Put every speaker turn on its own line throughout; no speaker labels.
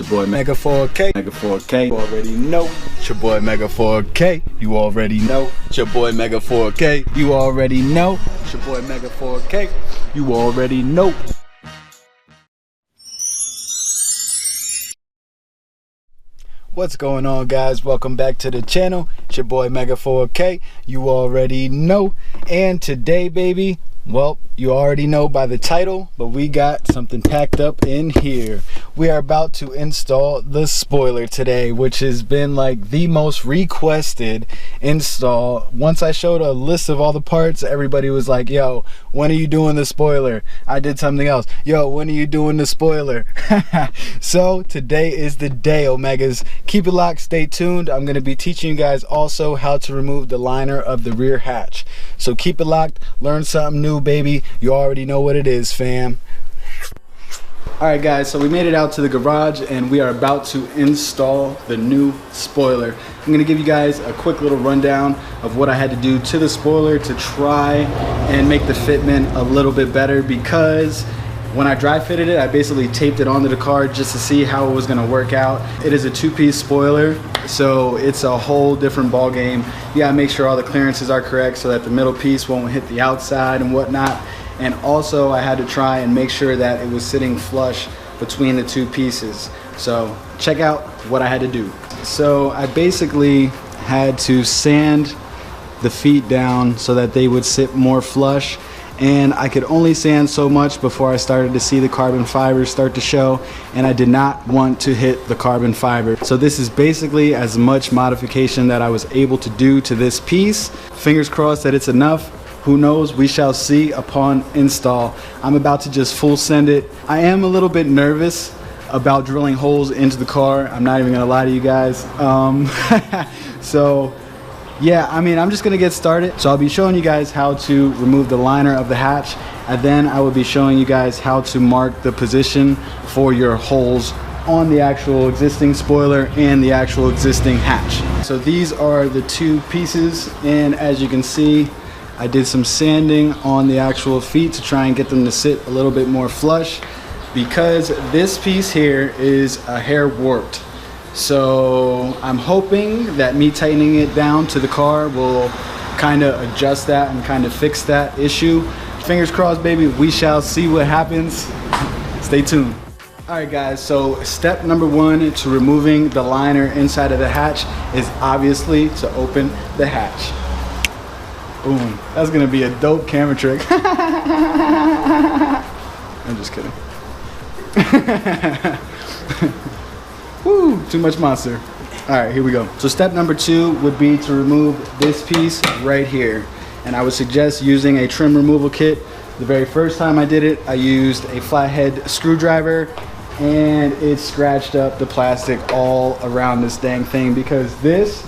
It's your boy Mk2 Mk2. You already know. It's your boy Mk2. You already know. It's your boy Mk2. You already know. It's your boy Mk2. You already know. What's going on, guys? Welcome back to the channel. It's your boy Mk2. You already know. And today, baby, well, you already know by the title, but we got something packed up in here. We are about to install the spoiler today, which has been like the most requested install. Once I showed a list of all the parts, everybody was like, yo, when are you doing the spoiler? I did something else. Yo, when are you doing the spoiler? So today is the day, Omegas. Keep it locked, stay tuned. I'm going to be teaching you guys also how to remove the liner of the rear hatch. So keep it locked, learn something new, baby. You already know what it is, fam. Alright guys, so we made it out to the garage and we are about to install the new spoiler. I'm going to give you guys a quick little rundown of what I had to do to the spoiler to try and make the fitment a little bit better, because when I dry fitted it, I basically taped it onto the car just to see how it was going to work out. It is a two-piece spoiler, so it's a whole different ball game. You gotta make sure all the clearances are correct so that the middle piece won't hit the outside and whatnot. And also I had to try and make sure that it was sitting flush between the two pieces. So check out what I had to do. So I basically had to sand the feet down so that they would sit more flush. And I could only sand so much before I started to see the carbon fiber start to show, and I did not want to hit the carbon fiber. So this is basically as much modification that I was able to do to this piece. Fingers crossed that it's enough. Who knows? We shall see upon install. I'm about to just full send it. I am a little bit nervous about drilling holes into the car. I'm not even gonna lie to you guys. So yeah, I mean, I'm just gonna get started. So I'll be showing you guys how to remove the liner of the hatch, and then I will be showing you guys how to mark the position for your holes on the actual existing spoiler and the actual existing hatch. So these are the two pieces, and as you can see, I did some sanding on the actual feet to try and get them to sit a little bit more flush, because this piece here is a hair warped. So I'm hoping that me tightening it down to the car will kind of adjust that and kind of fix that issue. Fingers crossed, baby. We shall see what happens. Stay tuned. Alright guys, so step number one to removing the liner inside of the hatch is obviously to open the hatch. Boom. That's gonna be a dope camera trick. I'm just kidding. Woo, too much monster. All right, here we go. So step number two would be to remove this piece right here. And I would suggest using a trim removal kit. The very first time I did it, I used a flathead screwdriver, and it scratched up the plastic all around this dang thing, because this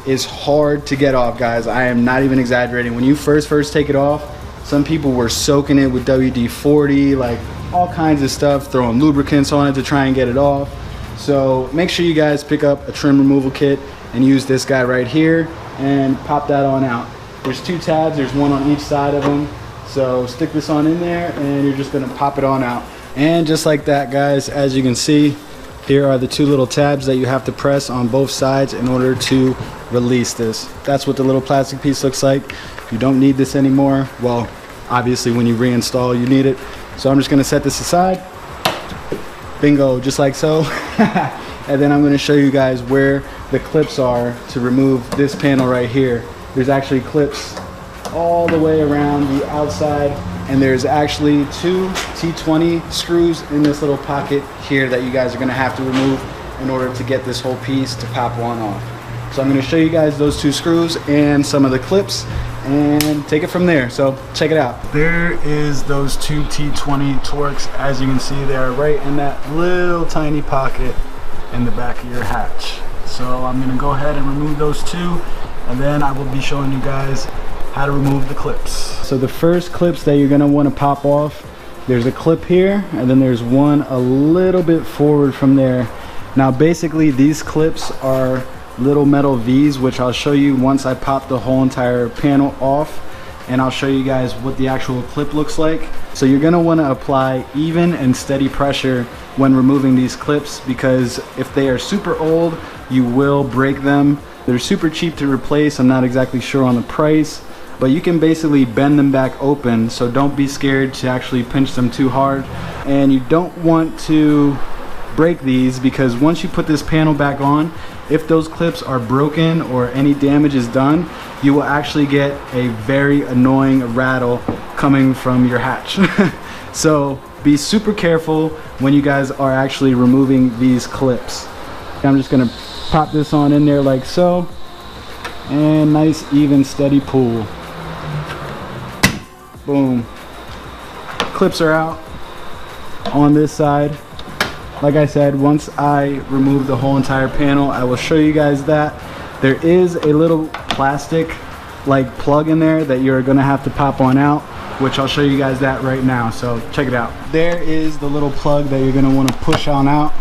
is hard to get off, guys. I am not even exaggerating. When you first take it off, some people were soaking it with WD-40, like all kinds of stuff, throwing lubricants on it to try and get it off. So make sure you guys pick up a trim removal kit and use this guy right here and pop that on out. There's two tabs, there's one on each side of them. So stick this on in there and you're just gonna pop it on out. And just like that, guys, as you can see, here are the two little tabs that you have to press on both sides in order to release this. That's what the little plastic piece looks like. You don't need this anymore. Well, obviously when you reinstall, you need it. So I'm just gonna set this aside. Bingo, just like so. And then I'm going to show you guys where the clips are to remove this panel right here. There's actually clips all the way around the outside, and there's actually two T20 screws in this little pocket here that you guys are going to have to remove in order to get this whole piece to pop on off. So I'm going to show you guys those two screws and some of the clips and take it from there. So check it out. There is those two T20 Torx. As you can see, they are right in that little tiny pocket in the back of your hatch. So I'm gonna go ahead and remove those two, and then I will be showing you guys how to remove the clips. So the first clips that you're gonna want to pop off, there's a clip here, and then there's one a little bit forward from there. Now basically these clips are little metal V's, which I'll show you once I pop the whole entire panel off, and I'll show you guys what the actual clip looks like. So you're gonna wanna apply even and steady pressure when removing these clips, because if they are super old, you will break them. They're super cheap to replace. I'm not exactly sure on the price, but you can basically bend them back open, so don't be scared to actually pinch them too hard. And you don't want to break these, because once you put this panel back on, if those clips are broken or any damage is done, you will actually get a very annoying rattle coming from your hatch. So be super careful when you guys are actually removing these clips. I'm just gonna pop this on in there like so, and nice even steady pull. Boom. Clips are out on this side. Like I said, once I remove the whole entire panel, I will show you guys that. There is a little plastic like plug in there that you're gonna have to pop on out, which I'll show you guys that right now, so check it out. There is the little plug that you're gonna wanna push on out,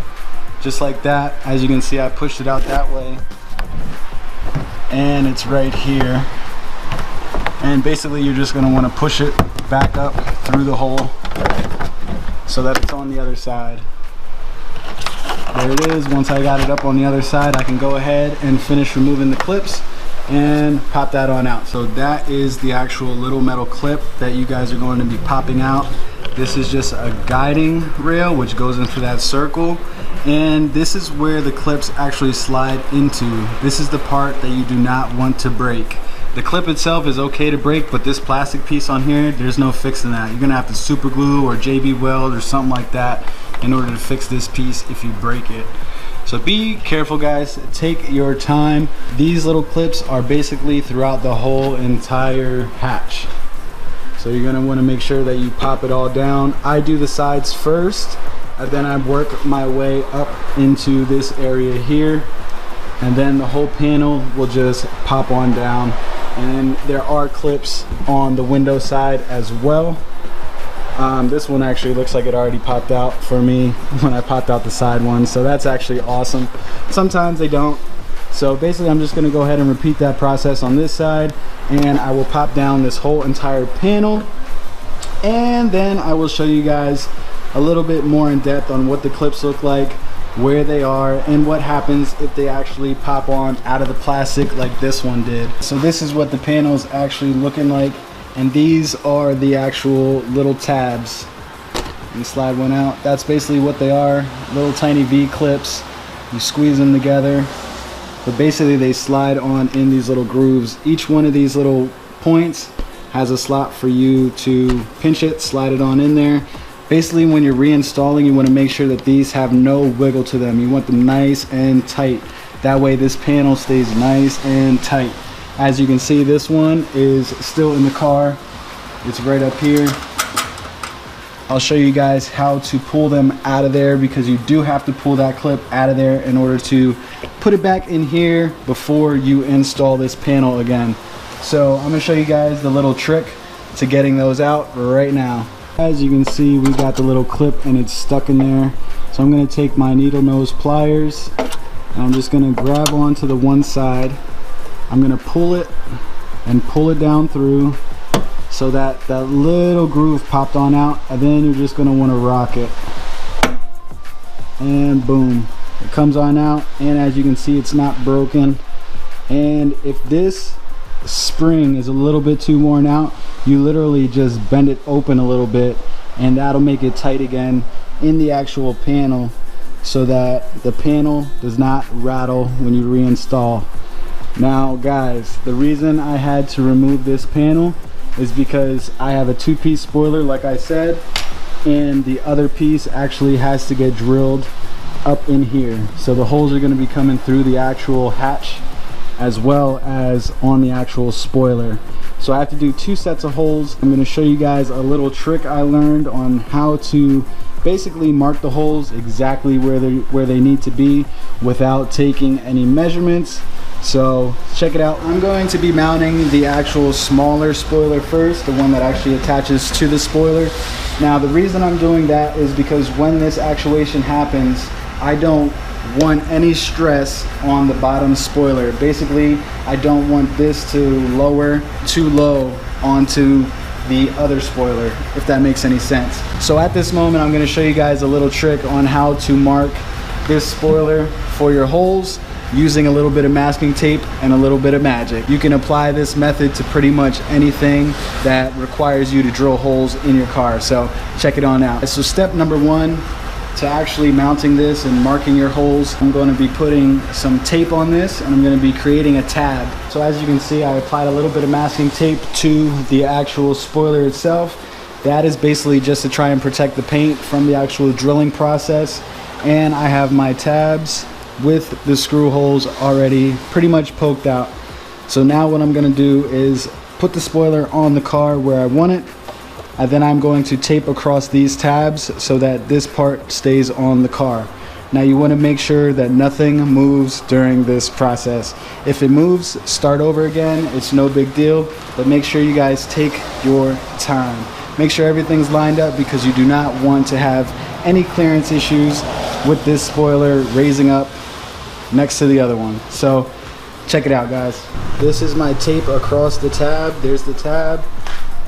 just like that. As you can see, I pushed it out that way, and it's right here. And basically you're just gonna wanna push it back up through the hole so that it's on the other side. There it is. Once I got it up on the other side, I can go ahead and finish removing the clips and pop that on out. So that is the actual little metal clip that you guys are going to be popping out. This is just a guiding rail which goes into that circle, and this is where the clips actually slide into. This is the part that you do not want to break. The clip itself is okay to break, but this plastic piece on here, there's no fixing that. You're gonna have to super glue or JB weld or something like that in order to fix this piece if you break it. So be careful, guys. Take your time. These little clips are basically throughout the whole entire hatch. So you're gonna wanna make sure that you pop it all down. I do the sides first, and then I work my way up into this area here, and then the whole panel will just pop on down. And there are clips on the window side as well. This one actually looks like it already popped out for me when I popped out the side one, so that's actually awesome. Sometimes they don't. So basically I'm just gonna go ahead and repeat that process on this side, and I will pop down this whole entire panel, and then I will show you guys a little bit more in depth on what the clips look like, where they are, and what happens if they actually pop on out of the plastic like this one did. So this is what the panel is actually looking like, and these are the actual little tabs. You slide one out. That's basically what they are, little tiny V clips. You squeeze them together, but basically they slide on in these little grooves. Each one of these little points has a slot for you to pinch it, slide it on in there. Basically, when you're reinstalling, you want to make sure that these have no wiggle to them. You want them nice and tight. That way this panel stays nice and tight. As you can see, this one is still in the car. It's right up here. I'll show you guys how to pull them out of there, because you do have to pull that clip out of there in order to put it back in here before you install this panel again. So I'm going to show you guys the little trick to getting those out right now. As you can see, we got the little clip and it's stuck in there. So I'm going to take my needle nose pliers and I'm just going to grab onto the one side. I'm going to pull it and pull it down through so that that little groove popped on out, and then you're just going to want to rock it. And boom, it comes on out, and as you can see, it's not broken. And if this spring is a little bit too worn out, you literally just bend it open a little bit, and that'll make it tight again in the actual panel so that the panel does not rattle when you reinstall. Now guys, the reason I had to remove this panel is because I have a two-piece spoiler, like I said, and the other piece actually has to get drilled up in here. So the holes are going to be coming through the actual hatch as well as on the actual spoiler. So I have to do two sets of holes. I'm going to show you guys a little trick I learned on how to basically mark the holes exactly where they need to be without taking any measurements. So check it out. I'm going to be mounting the actual smaller spoiler first, the one that actually attaches to the spoiler. Now the reason I'm doing that is because when this actuation happens, I don't want any stress on the bottom spoiler. Basically, I don't want this to lower too low onto the other spoiler, if that makes any sense. So at this moment, I'm gonna show you guys a little trick on how to mark this spoiler for your holes using a little bit of masking tape and a little bit of magic. You can apply this method to pretty much anything that requires you to drill holes in your car. So check it on out. So step number one to actually mounting this and marking your holes, I'm going to be putting some tape on this, and I'm going to be creating a tab. So as you can see, I applied a little bit of masking tape to the actual spoiler itself. That is basically just to try and protect the paint from the actual drilling process. And I have my tabs with the screw holes already pretty much poked out. So now what I'm going to do is put the spoiler on the car where I want it, and then I'm going to tape across these tabs so that this part stays on the car. Now you want to make sure that nothing moves during this process. If it moves, start over again. It's no big deal, but make sure you guys take your time. Make sure everything's lined up, because you do not want to have any clearance issues with this spoiler raising up next to the other one. So check it out, guys. This is my tape across the tab. There's the tab.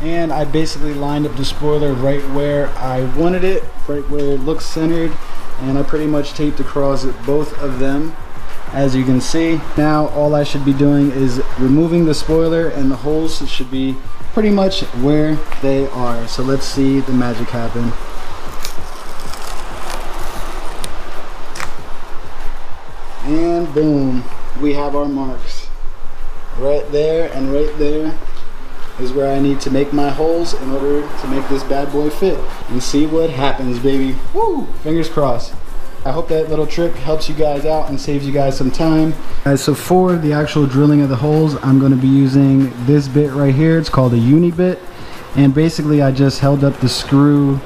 And I basically lined up the spoiler right where I wanted it, right where it looks centered, and I pretty much taped across both of them, as you can see. Now all I should be doing is removing the spoiler, and the holes should be pretty much where they are. So let's see the magic happen. And boom, we have our marks. Right there and right there is where I need to make my holes in order to make this bad boy fit. And see what happens, baby. Woo! Fingers crossed. I hope that little trick helps you guys out and saves you guys some time. So for the actual drilling of the holes, I'm going to be using this bit right here. It's called a uni bit. And basically I just held up the screw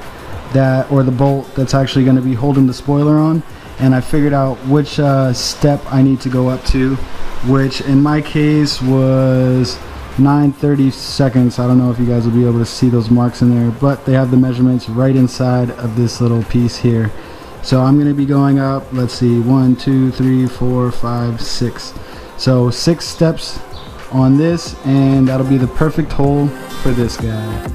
that, or the bolt that's actually going to be holding the spoiler on. And I figured out which step I need to go up to, which in my case was 9:30 seconds. I don't know if you guys will be able to see those marks in there, but they have the measurements right inside of this little piece here. So I'm going to be going up, let's see, 1 2 3 4 5 6. So 6 steps on this, and that'll be the perfect hole for this guy.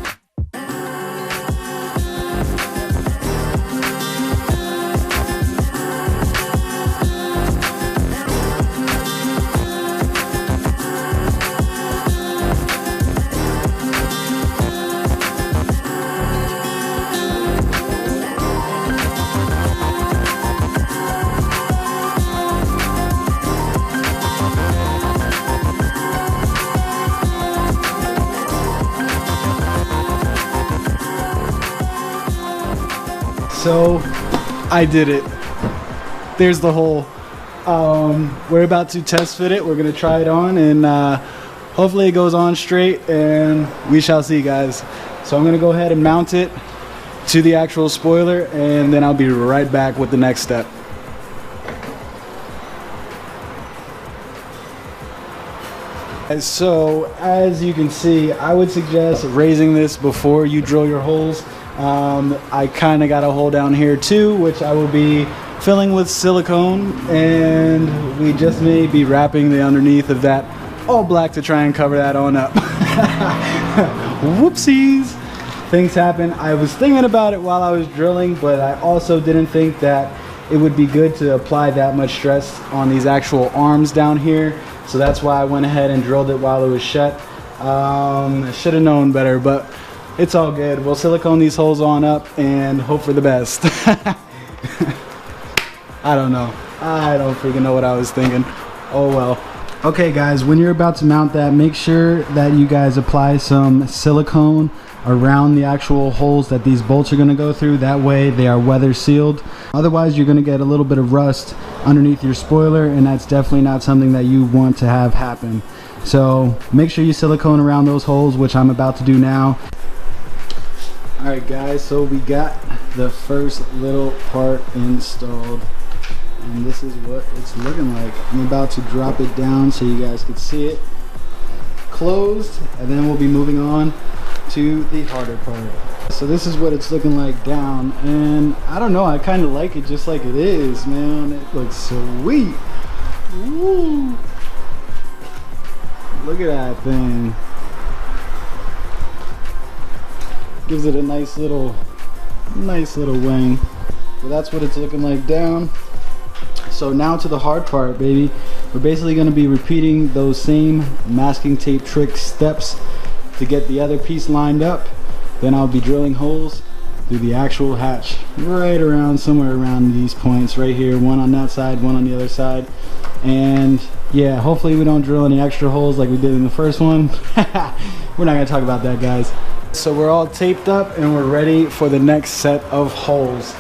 So I did it. There's the hole. We're about to test fit it. We're gonna try it on, and hopefully it goes on straight, and we shall see, guys. So I'm gonna go ahead and mount it to the actual spoiler, and then I'll be right back with the next step. So as you can see, I would suggest raising this before you drill your holes. I kind of got a hole down here too, which I will be filling with silicone, and we just may be wrapping the underneath of that all black to try and cover that on up. Whoopsies! Things happen. I was thinking about it while I was drilling, but I also didn't think that it would be good to apply that much stress on these actual arms down here. So that's why I went ahead and drilled it while it was shut. I should have known better, but it's all good. We'll silicone these holes on up and hope for the best. I don't know. I don't freaking know what I was thinking. Oh well. Okay guys, when you're about to mount that, make sure that you guys apply some silicone around the actual holes that these bolts are going to go through. That way they are weather sealed. Otherwise you're going to get a little bit of rust underneath your spoiler, and that's definitely not something that you want to have happen. So make sure you silicone around those holes, which I'm about to do now. Alright guys, so we got the first little part installed, and this is what it's looking like. I'm about to drop it down so you guys can see it closed, and then we'll be moving on to the harder part. So this is what it's looking like down, and I don't know, I kind of like it just like it is, man. It looks sweet. Woo. Look at that thing. Gives it a nice little wing. But that's what it's looking like down. So now to the hard part, baby. We're basically going to be repeating those same masking tape trick steps to get the other piece lined up. Then I'll be drilling holes through the actual hatch, right around, somewhere around these points right here. One on that side, one on the other side. And yeah, hopefully we don't drill any extra holes like we did in the first one. We're not going to talk about that, guys. So we're all taped up and we're ready for the next set of holes.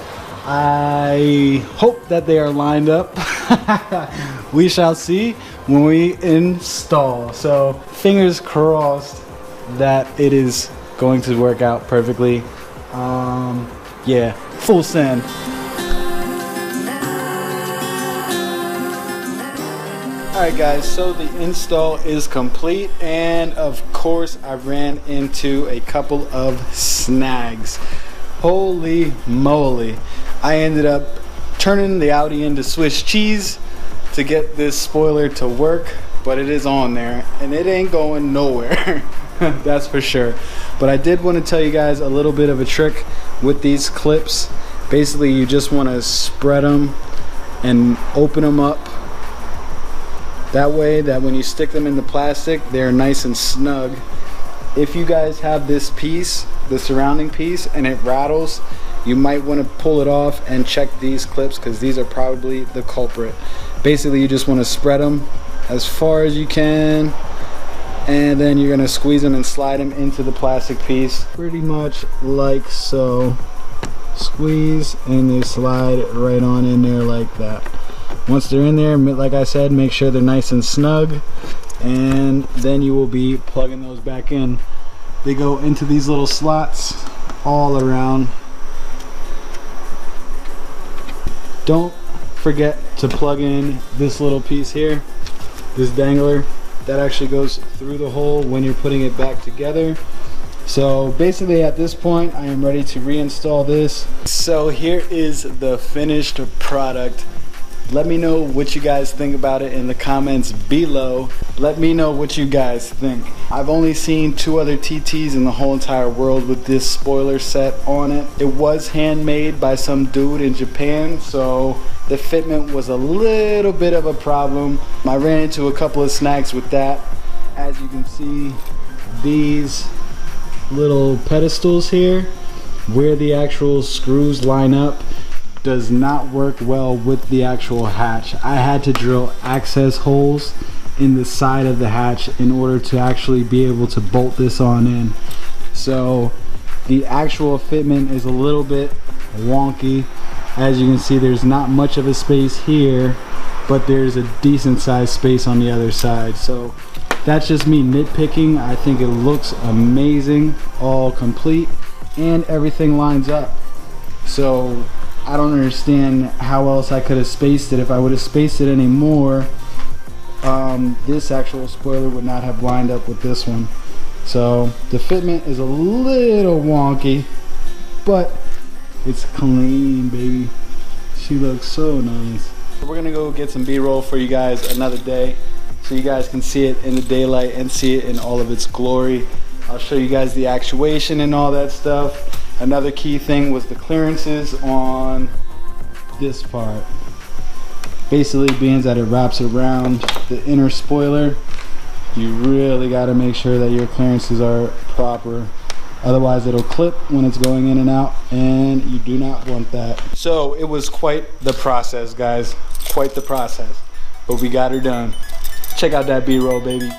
I hope that they are lined up. We shall see when we install. So fingers crossed that it is going to work out perfectly. Yeah, full send. Alright guys, so the install is complete, and of course I ran into a couple of snags. Holy moly. I ended up turning the Audi into Swiss cheese to get this spoiler to work, but it is on there and it ain't going nowhere. That's for sure. But I did want to tell you guys a little bit of a trick with these clips. Basically you just want to spread them and open them up that way that when you stick them in the plastic they're nice and snug. If you guys have this piece, the surrounding piece, and it rattles, you might want to pull it off and check these clips, because these are probably the culprit. Basically you just want to spread them as far as you can, and then you're going to squeeze them and slide them into the plastic piece pretty much like so. Squeeze and they slide right on in there like that. Once they're in there, like I said, make sure they're nice and snug, and then you will be plugging those back in. They go into these little slots all around. Don't forget to plug in this little piece here, this dangler. That actually goes through the hole when you're putting it back together. So basically at this point I am ready to reinstall this. So here is the finished product. Let me know what you guys think about it in the comments below. Let me know what you guys think. I've only seen 2 other TTs in the whole entire world with this spoiler set on it. It was handmade by some dude in Japan, so the fitment was a little bit of a problem. I ran into a couple of snags with that. As you can see, these little pedestals here, where the actual screws line up, does not work well with the actual hatch. I had to drill access holes in the side of the hatch in order to actually be able to bolt this on in. So the actual fitment is a little bit wonky. As you can see, there's not much of a space here, but there's a decent sized space on the other side. So that's just me nitpicking. I think it looks amazing, all complete, and everything lines up. So I don't understand how else I could have spaced it. If I would have spaced it any more, this actual spoiler would not have lined up with this one. So the fitment is a little wonky, but it's clean, baby. She looks so nice. We're gonna go get some B-roll for you guys another day, so you guys can see it in the daylight and see it in all of its glory. I'll show you guys the actuation and all that stuff. Another key thing was the clearances on this part. Basically, being that it wraps around the inner spoiler, you really got to make sure that your clearances are proper. Otherwise it'll clip when it's going in and out, and you do not want that. So it was quite the process, guys. Quite the process. But we got her done. Check out that B-roll, baby.